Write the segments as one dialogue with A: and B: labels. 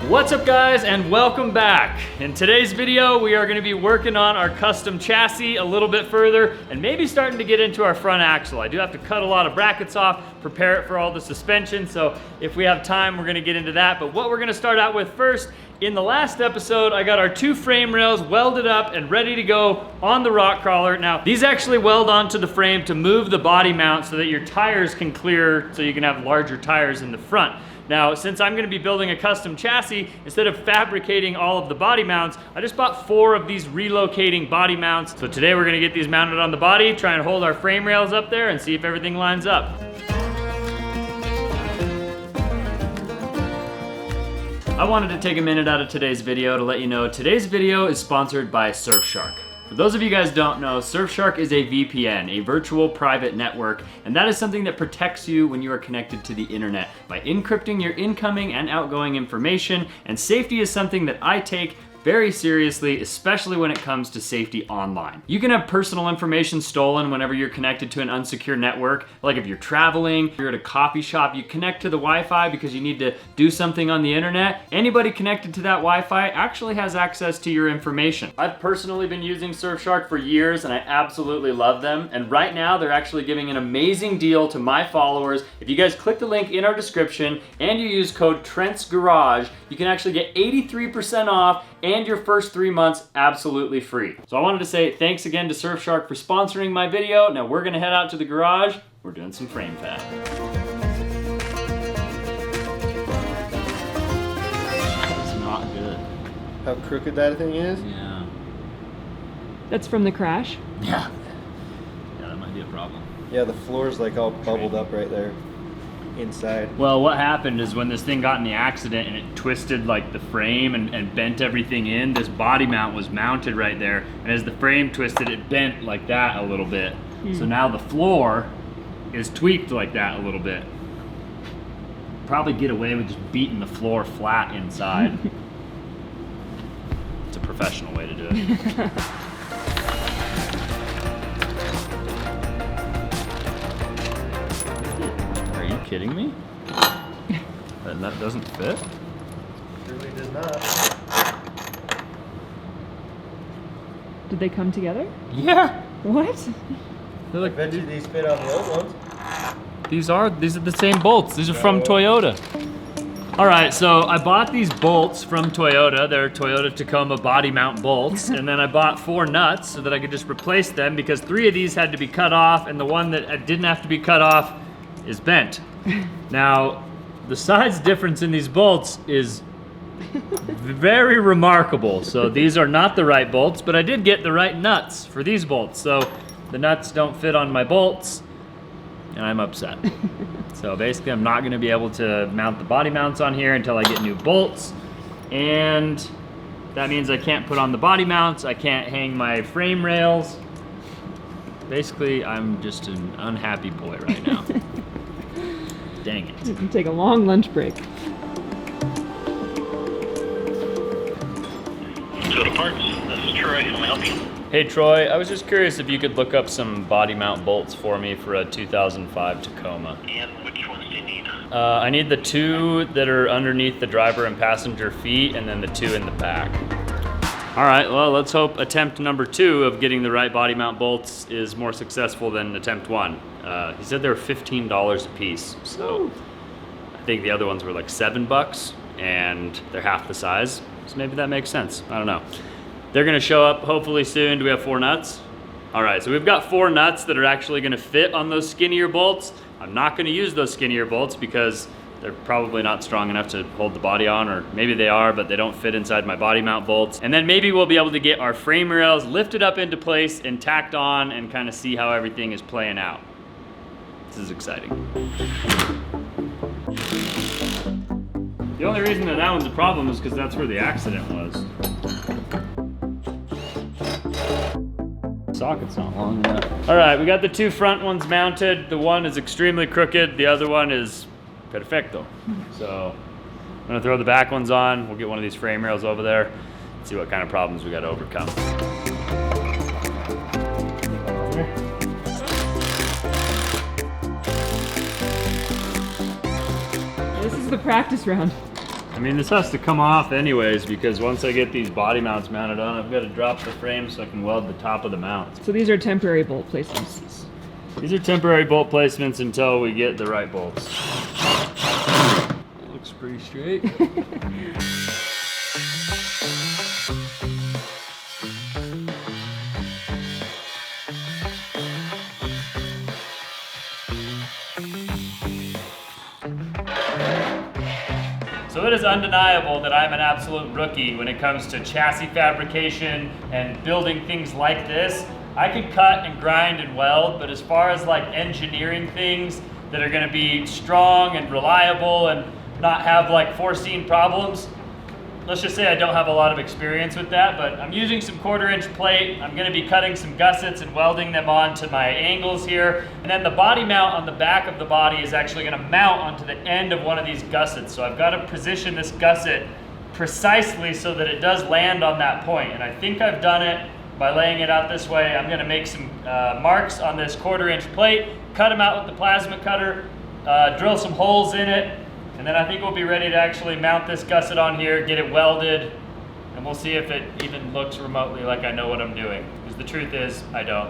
A: What's up guys, and welcome back. In today's video, we are gonna be working on our custom chassis a little bit further and maybe starting to get into our front axle. I do have to cut a lot of brackets off, prepare it for all the suspension, so if we have time, we're gonna get into that. But what we're gonna start out with first, in the last episode, I got our two frame rails welded up and ready to go on the rock crawler. Now, these actually weld onto the frame to move the body mount so that your tires can clear, so you can have larger tires in the front. Now, since I'm gonna be building a custom chassis, instead of fabricating all of the body mounts, I just bought 4 of these relocating body mounts. So today we're gonna get these mounted on the body, try and hold our frame rails up there and see if everything lines up. I wanted to take a minute out of today's video to let you know today's video is sponsored by Surfshark. For those of you guys who don't know, Surfshark is a VPN, a virtual private network, and that is something that protects you when you are connected to the internet by encrypting your incoming and outgoing information, and safety is something that I take very seriously, especially when it comes to safety online. You can have personal information stolen whenever you're connected to an unsecure network. Like if you're traveling, you're at a coffee shop, you connect to the Wi-Fi because you need to do something on the internet. Anybody connected to that Wi-Fi actually has access to your information. I've personally been using Surfshark for years and I absolutely love them. And right now they're actually giving an amazing deal to my followers. If you guys click the link in our description and you use code Trent's Garage, you can actually get 83% off and your first 3 months absolutely free. So I wanted to say thanks again to Surfshark for sponsoring my video. Now we're gonna head out to the garage. We're doing some frame fab. It's not good.
B: How crooked that thing is?
A: Yeah.
C: That's from the crash?
A: Yeah. Yeah, that might be a problem.
B: Yeah, the floor's like all bubbled up right there inside.
A: Well, what happened is when this thing got in the accident and it twisted like the frame and bent everything in, this body mount was mounted right there. And as the frame twisted, it bent like that a little bit. So now the floor is tweaked like that a little bit. Probably get away with just beating the floor flat inside. It's a professional way to do it. Are you kidding me? That doesn't fit?
B: Surely does not.
C: Did they come together?
A: Yeah.
C: What?
A: They're
B: I
A: like,
B: bet you these fit on the old ones.
A: these are the same bolts. These are from Toyota. All right, so I bought these bolts from Toyota. They're Toyota Tacoma body mount bolts. And then I bought 4 nuts so that I could just replace them because 3 of these had to be cut off and the one that didn't have to be cut off is bent. Now, the size difference in these bolts is very remarkable. So these are not the right bolts, but I did get the right nuts for these bolts. So the nuts don't fit on my bolts and I'm upset. So basically I'm not gonna be able to mount the body mounts on here until I get new bolts. And that means I can't put on the body mounts, I can't hang my frame rails. Basically, I'm just an unhappy boy right now. Dang it.
C: You can take a long lunch break.
D: Total Parts, this is Troy. How may I help you?
A: Hey Troy, I was just curious if you could look up some body mount bolts for me for a 2005 Tacoma.
D: And which ones do you need?
A: I need the 2 that are underneath the driver and passenger feet and then the 2 in the back. All right, well, let's hope attempt number 2 of getting the right body mount bolts is more successful than attempt 1. He said they were $15 a piece, so I think the other ones were like $7 and they're half the size, so maybe that makes sense. I don't know. They're gonna show up hopefully soon. Do we have 4 nuts? All right, so we've got 4 nuts that are actually gonna fit on those skinnier bolts. I'm not gonna use those skinnier bolts because they're probably not strong enough to hold the body on, or maybe they are, but they don't fit inside my body mount bolts. And then maybe we'll be able to get our frame rails lifted up into place and tacked on and kind of see how everything is playing out. This is exciting. The only reason that one's a problem is because that's where the accident was. Socket's not long enough. All right, we got the 2 front ones mounted. The one is extremely crooked, the other one is perfecto. So I'm gonna throw the back ones on. We'll get one of these frame rails over there, see what kind of problems we gotta overcome.
C: This is the practice round.
A: I mean, this has to come off anyways because once I get these body mounts mounted on, I've got to drop the frame so I can weld the top of the mounts.
C: So these are temporary bolt placements.
A: These are temporary bolt placements until we get the right bolts. Looks pretty straight. So it is undeniable that I'm an absolute rookie when it comes to chassis fabrication and building things like this. I can cut and grind and weld, but as far as like engineering things that are gonna be strong and reliable and not have like foreseen problems, let's just say I don't have a lot of experience with that, but I'm using some 1/4-inch plate. I'm gonna be cutting some gussets and welding them onto my angles here. And then the body mount on the back of the body is actually gonna mount onto the end of one of these gussets. So I've gotta position this gusset precisely so that it does land on that point. And I think I've done it by laying it out this way. I'm gonna make some marks on this 1/4-inch plate, cut them out with the plasma cutter, drill some holes in it, and then I think we'll be ready to actually mount this gusset on here, get it welded, and we'll see if it even looks remotely like I know what I'm doing. Because the truth is, I don't.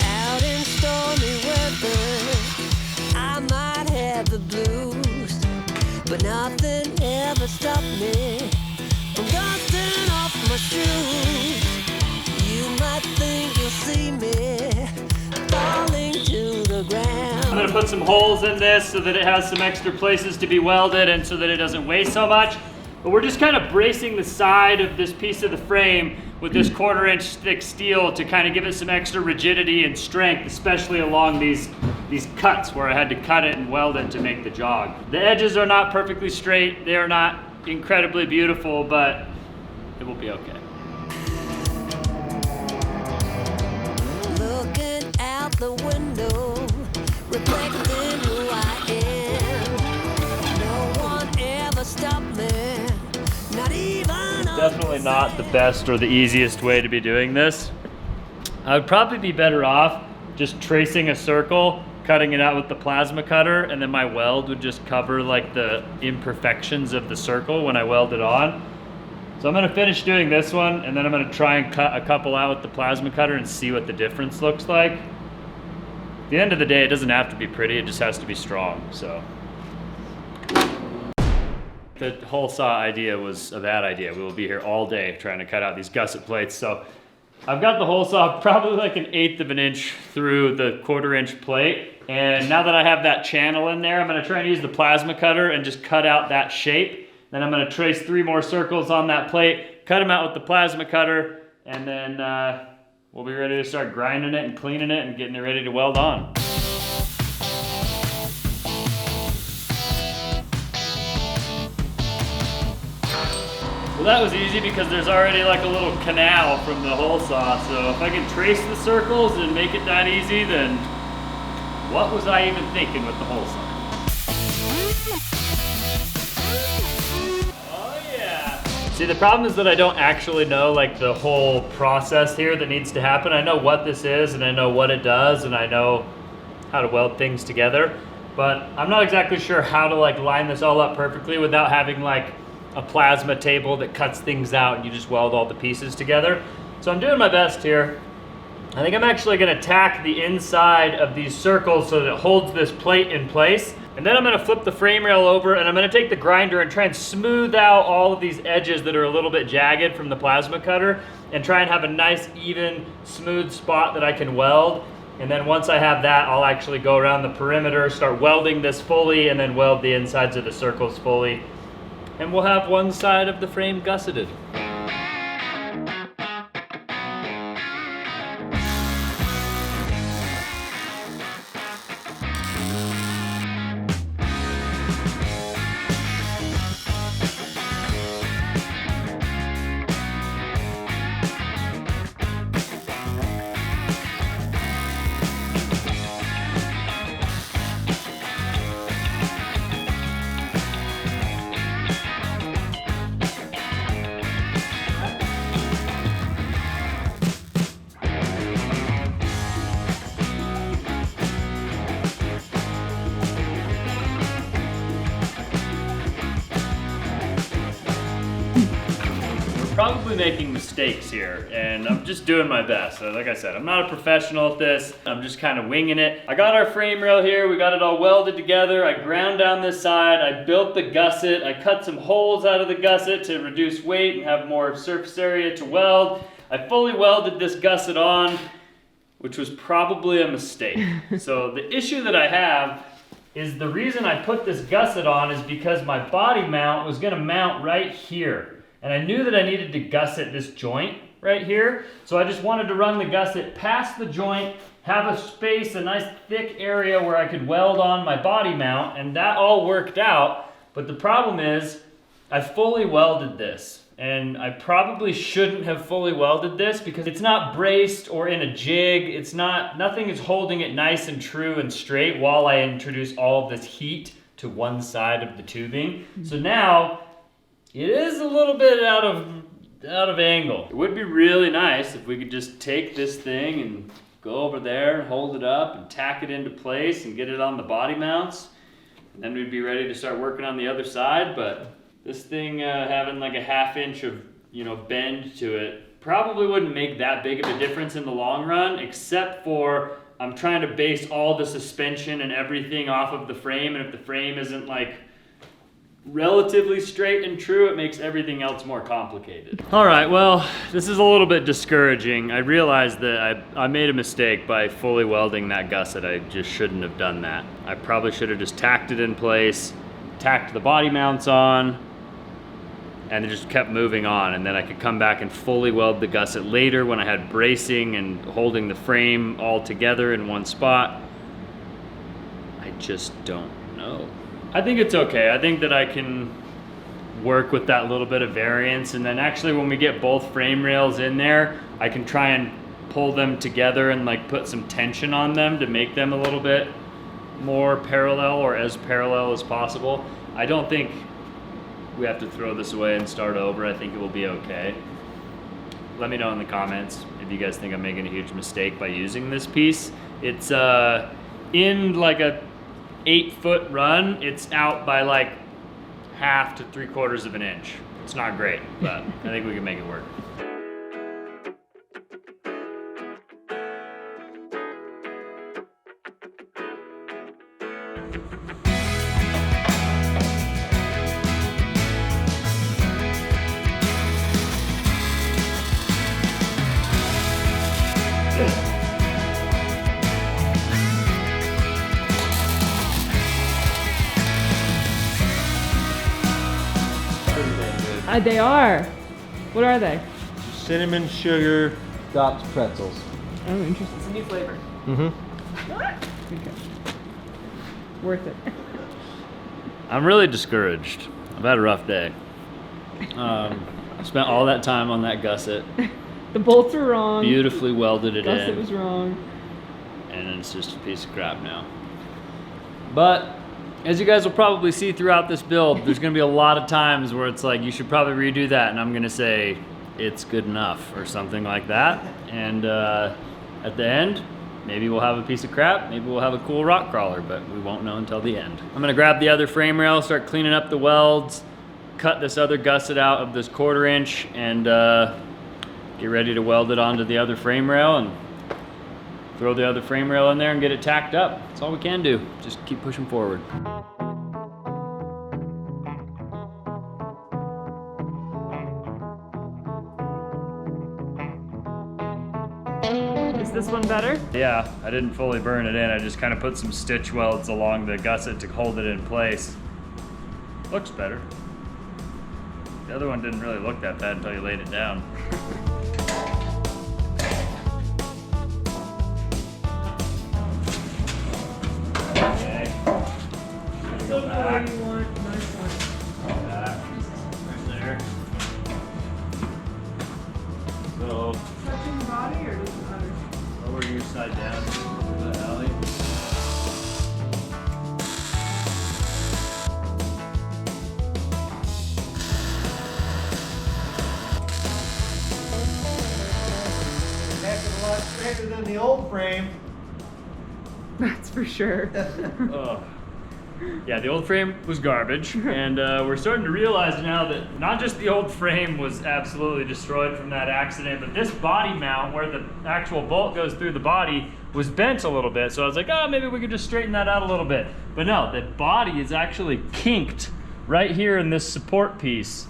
E: Out in stormy weather, I might have the blues, but nothing ever stopped me from dusting off my shoes. You might think you'll see me falling to the ground.
A: I'm gonna put some holes in this so that it has some extra places to be welded and so that it doesn't weigh so much. But we're just kind of bracing the side of this piece of the frame with this 1/4-inch thick steel to kind of give it some extra rigidity and strength, especially along these cuts where I had to cut it and weld it to make the jog. The edges are not perfectly straight. They are not incredibly beautiful, but it will be okay.
E: Looking out the window, reflecting who I am. No one ever stopped me, not even
A: Definitely not the best or the easiest way to be doing this. I would probably be better off just tracing a circle, cutting it out with the plasma cutter, and then my weld would just cover like the imperfections of the circle when I weld it on. So I'm gonna finish doing this one, and then I'm gonna try and cut a couple out with the plasma cutter and see what the difference looks like. At the end of the day, it doesn't have to be pretty, it just has to be strong, so. The hole saw idea was a bad idea. We will be here all day trying to cut out these gusset plates. So I've got the hole saw probably like 1/8 of an inch through the 1/4-inch plate. And now that I have that channel in there, I'm gonna try and use the plasma cutter and just cut out that shape. Then I'm gonna trace 3 more circles on that plate, cut them out with the plasma cutter, and then we'll be ready to start grinding it and cleaning it and getting it ready to weld on. Well, that was easy because there's already like a little canal from the hole saw, so if I can trace the circles and make it that easy, then what was I even thinking with the hole saw? Oh yeah! See, the problem is that I don't actually know like the whole process here that needs to happen. I know what this is and I know what it does and I know how to weld things together, but I'm not exactly sure how to like line this all up perfectly without having like a plasma table that cuts things out and you just weld all the pieces together. So I'm doing my best here. I think I'm actually gonna tack the inside of these circles so that it holds this plate in place. And then I'm gonna flip the frame rail over and I'm gonna take the grinder and try and smooth out all of these edges that are a little bit jagged from the plasma cutter and try and have a nice, even, smooth spot that I can weld. And then once I have that, I'll actually go around the perimeter, start welding this fully, and then weld the insides of the circles fully. And we'll have one side of the frame gusseted. probably making mistakes here, and I'm just doing my best. So like I said, I'm not a professional at this. I'm just kind of winging it. I got our frame rail here. We got it all welded together. I ground down this side. I built the gusset. I cut some holes out of the gusset to reduce weight and have more surface area to weld. I fully welded this gusset on, which was probably a mistake. So the issue that I have is the reason I put this gusset on is because my body mount was gonna mount right here. And I knew that I needed to gusset this joint right here. So I just wanted to run the gusset past the joint, have a space, a nice thick area where I could weld on my body mount, and that all worked out. But the problem is, I fully welded this. And I probably shouldn't have fully welded this because it's not braced or in a jig. It's not, nothing is holding it nice and true and straight while I introduce all of this heat to one side of the tubing. So now, it is a little bit out of angle. It would be really nice if we could just take this thing and go over there and hold it up and tack it into place and get it on the body mounts. And then we'd be ready to start working on the other side. But this thing having like a 1/2 inch of bend to it probably wouldn't make that big of a difference in the long run, except for I'm trying to base all the suspension and everything off of the frame, and if the frame isn't like relatively straight and true, it makes everything else more complicated. All right, well, this is a little bit discouraging. I realized that I made a mistake by fully welding that gusset. I just shouldn't have done that. I probably should have just tacked it in place, tacked the body mounts on, and just kept moving on, and then I could come back and fully weld the gusset later when I had bracing and holding the frame all together in one spot. I just don't know. I think it's okay. I think that I can work with that little bit of variance, and then actually when we get both frame rails in there, I can try and pull them together and like put some tension on them to make them a little bit more parallel or as parallel as possible. I don't think we have to throw this away and start over. I think it will be okay. Let me know in the comments if you guys think I'm making a huge mistake by using this piece. It's in like a 8-foot run, it's out by like 1/2 to 3/4 of an inch. It's not great, but I think we can make it work.
C: They are. What are they?
B: Cinnamon sugar Dots pretzels.
C: Oh, interesting. It's a new flavor.
B: Mm-hmm.
C: Okay. Worth it.
A: I'm really discouraged. I've had a rough day. I spent all that time on that gusset.
C: The bolts are wrong.
A: Beautifully welded it
C: Gusset
A: in.
C: was wrong.
A: And it's just a piece of crap now. But as you guys will probably see throughout this build, there's gonna be a lot of times where it's like, you should probably redo that, and I'm gonna say, it's good enough, or something like that. And at the end, maybe we'll have a piece of crap, maybe we'll have a cool rock crawler, but we won't know until the end. I'm gonna grab the other frame rail, start cleaning up the welds, cut this other gusset out of this 1/4 inch, and get ready to weld it onto the other frame rail, and throw the other frame rail in there and get it tacked up. That's all we can do. Just keep pushing forward.
C: Is this one better?
A: Yeah, I didn't fully burn it in. I just kind of put some stitch welds along the gusset to hold it in place. Looks better. The other one didn't really look that bad until you laid it down. Okay. Go back. Back. Right there. So,
C: Touching the body or does it matter?
A: lower your side down to the alley.
B: Heck of a lot straighter than the old frame.
C: That's for sure.
A: Oh, Yeah, the old frame was garbage, and we're starting to realize now that not just the old frame was absolutely destroyed from that accident, but this body mount where the actual bolt goes through the body was bent a little bit. So I was like, oh, maybe we could just straighten that out a little bit. But no, the body is actually kinked right here in this support piece,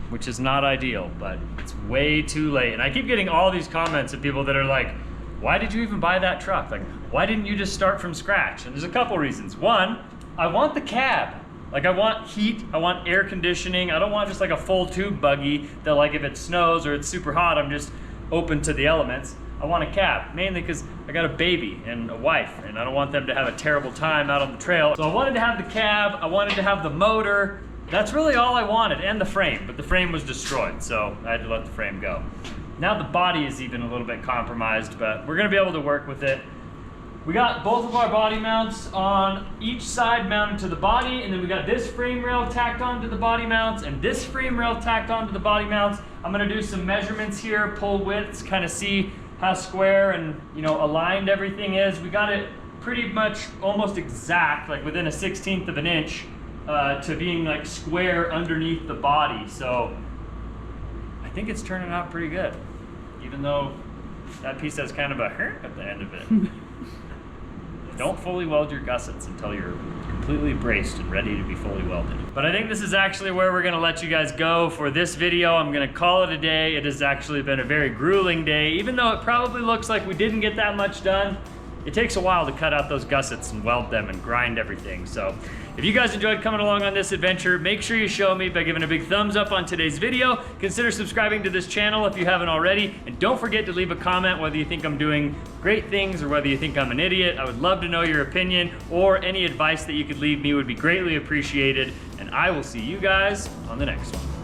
A: which is not ideal, but it's way too late. And I keep getting all these comments of people that are like, why did you even buy that truck? Like, why didn't you just start from scratch? And there's a couple reasons. One, I want the cab. Like, I want heat, I want air conditioning. I don't want just like a full tube buggy that, like, if it snows or it's super hot, I'm just open to the elements. I want a cab, mainly because I got a baby and a wife, and I don't want them to have a terrible time out on the trail. So I wanted to have the cab, I wanted to have the motor. That's really all I wanted, and the frame, but the frame was destroyed, so I had to let the frame go. Now the body is even a little bit compromised, but we're gonna be able to work with it. We got both of our body mounts on each side mounted to the body, and then we got this frame rail tacked onto the body mounts and this frame rail tacked onto the body mounts. I'm gonna do some measurements here, pull widths, kind of see how square and, you know, aligned everything is. We got it pretty much almost exact, like within a 1/16 of an inch to being like square underneath the body. So I think it's turning out pretty good, even though that piece has kind of a hurt at the end of it. Don't fully weld your gussets until you're completely braced and ready to be fully welded. But I think this is actually where we're gonna let you guys go for this video. I'm gonna call it a day. It has actually been a very grueling day. Even though it probably looks like we didn't get that much done, it takes a while to cut out those gussets and weld them and grind everything. So if you guys enjoyed coming along on this adventure, make sure you show me by giving a big thumbs up on today's video. Consider subscribing to this channel if you haven't already. And don't forget to leave a comment whether you think I'm doing great things or whether you think I'm an idiot. I would love to know your opinion, or any advice that you could leave me would be greatly appreciated. And I will see you guys on the next one.